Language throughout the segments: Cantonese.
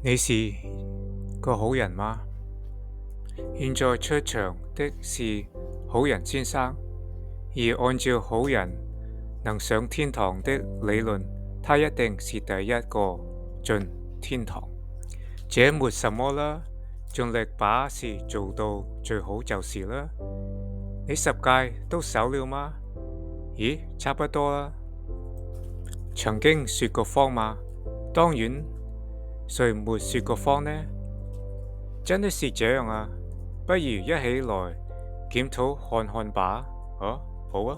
你是個好人嗎？現在出場的是好人先生，而按照好人能上天堂的理論，他一定是第一個進天堂。這沒什麼啦，盡力把事做到最好就是啦。你10屆都守了嗎？咦，差不多啦。曾經說過謊嗎？當然，誰沒說過謊呢？真的是這樣啊，不如一起來檢討看看吧。好啊。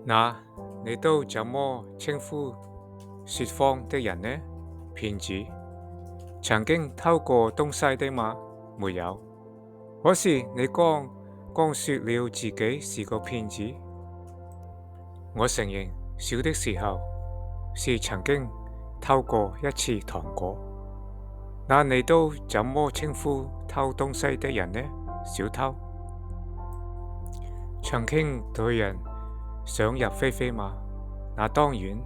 那你都怎麼稱呼說謊的人呢？騙子。曾經偷過東西的嗎？沒有。可是你剛說了自己是個騙子。我承認小的時候是曾經偷過一次糖果。那你都怎麼稱呼偷東西的人呢？小偷。曾經對人想入非非嗎？那當然。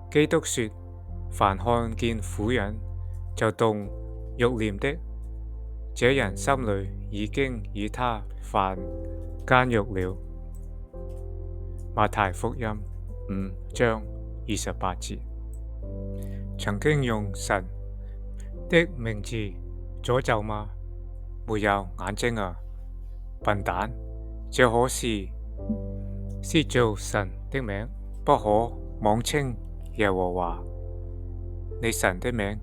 基督說，凡看見婦人就動慾念的，這人心裡已經與他犯奸淫了。馬太福音5章28節。曾經用神的名字詛咒嗎？沒有眼睛啊，笨蛋！這可是做神的名，不可妄稱耶和華你神的名，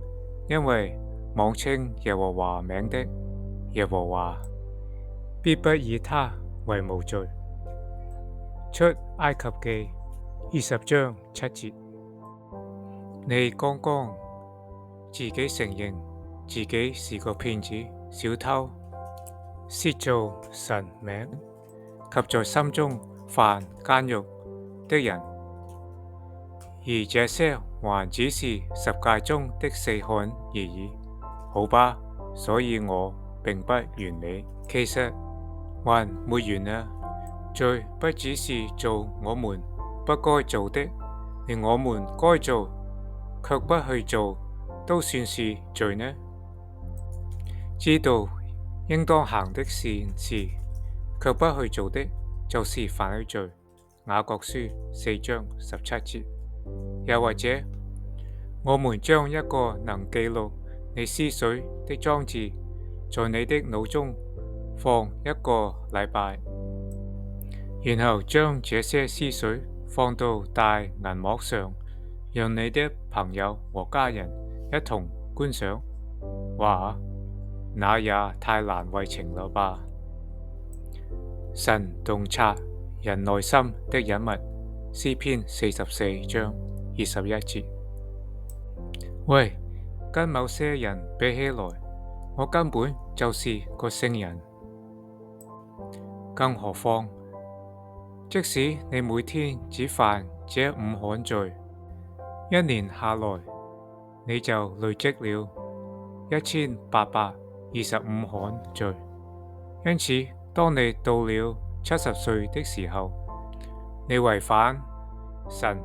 因為妄稱耶和華名的，耶和華必不以他為無罪。出埃及記20章7節。你剛剛自己承認自己是個騙子、小偷、褻瀆神名及在心中犯奸淫的人，而這些還只是10誡中的4項而已。好吧，所以我並不完美，其實還沒完啊。罪不只是做我們不該做的，連我們該做卻不去做，都算是罪呢？知道應當行的善事，卻不去做的，就是犯了罪。雅各書4章17節。又或者，我們將一個能記錄你思緒的裝置，在你的腦中放1個禮拜，然後將這些思緒放到大銀幕上，讓你的朋友和家人一同觀賞。哇，那也太難為情了吧！神洞察人內心的隱密，詩篇44章21節。喂，跟某些人比起來，我根本就是個聖人。更何況，即使你每天只犯這5項罪，1年下來，你就累積了1825項罪。因此，當你到了70歲的時候，你違反神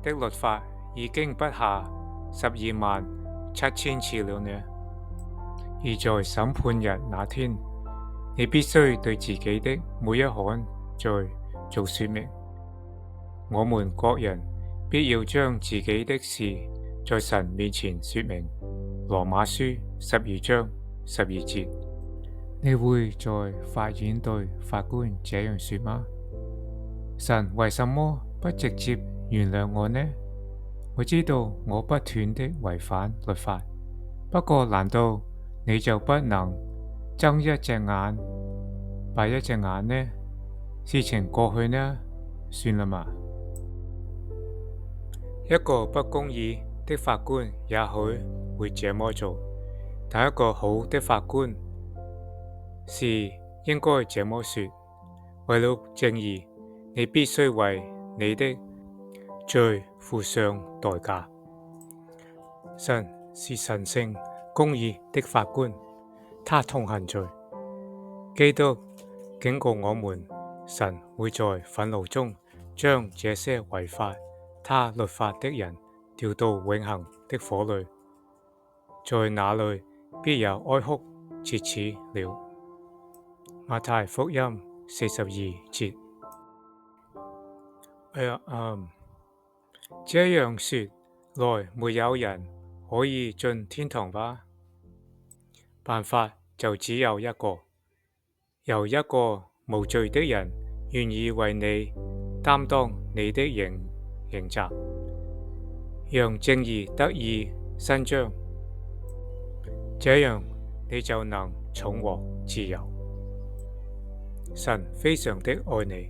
的律法已經不下127000次了呢。而在審判日那天，你必須對自己的每一項罪做說明。我們各人必要將自己的事在神面前說明。羅馬書12章12節。你會在法院對法官這樣說嗎？神為什麼不直接原諒我呢？我知道我不斷的違反律法，不過難道你就不能睜一隻眼閉一隻眼呢？事情過去呢，算了嘛。一個不公義的法官也許會這麼做，但一個好的法官是應該這麼說：為了正義，你必須為你的罪付上代價。神是神聖公義的法官，他痛恨罪。基督警告我們，神會在憤怒中將這些違反他律法的人掉到永恆的火裏，在那裏必有哀哭切齒了。馬太福音42節。這樣說來，沒有人可以進天堂吧？辦法就只有一個，由一個無罪的人願意為你擔當你的刑責，讓正義得以伸張，這樣你就能重獲自由。神非常的愛你，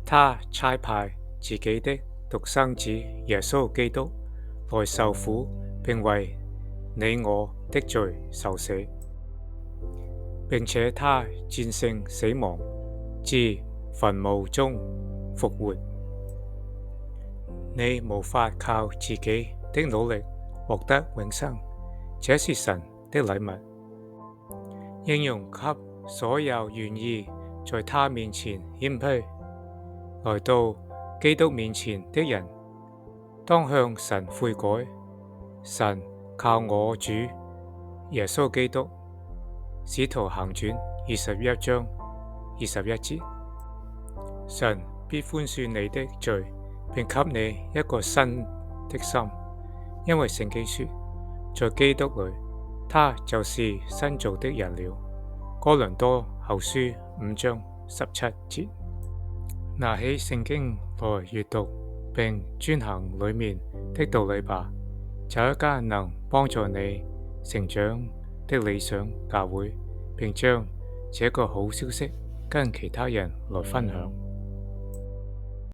他差派自己的獨生子耶穌基督來受苦，並為你我的罪受死，並且他戰勝死亡，自墳墓中復活。你無法靠自己的努力獲得永生，這是神的禮物，應用給所有願意在他面前謙卑來到基督面前的人。當向神悔改。神靠我主耶穌基督，使徒行傳21章21節，神必寬恕你的罪，並給你一個新的心，因為聖經說，在基督裏，他就是新造的人了。哥林多後書5章17節。拿起聖經來閱讀，並遵行裡面的道理吧，找一間能幫助你成長的理想教會，並將這個好消息跟其他人來分享。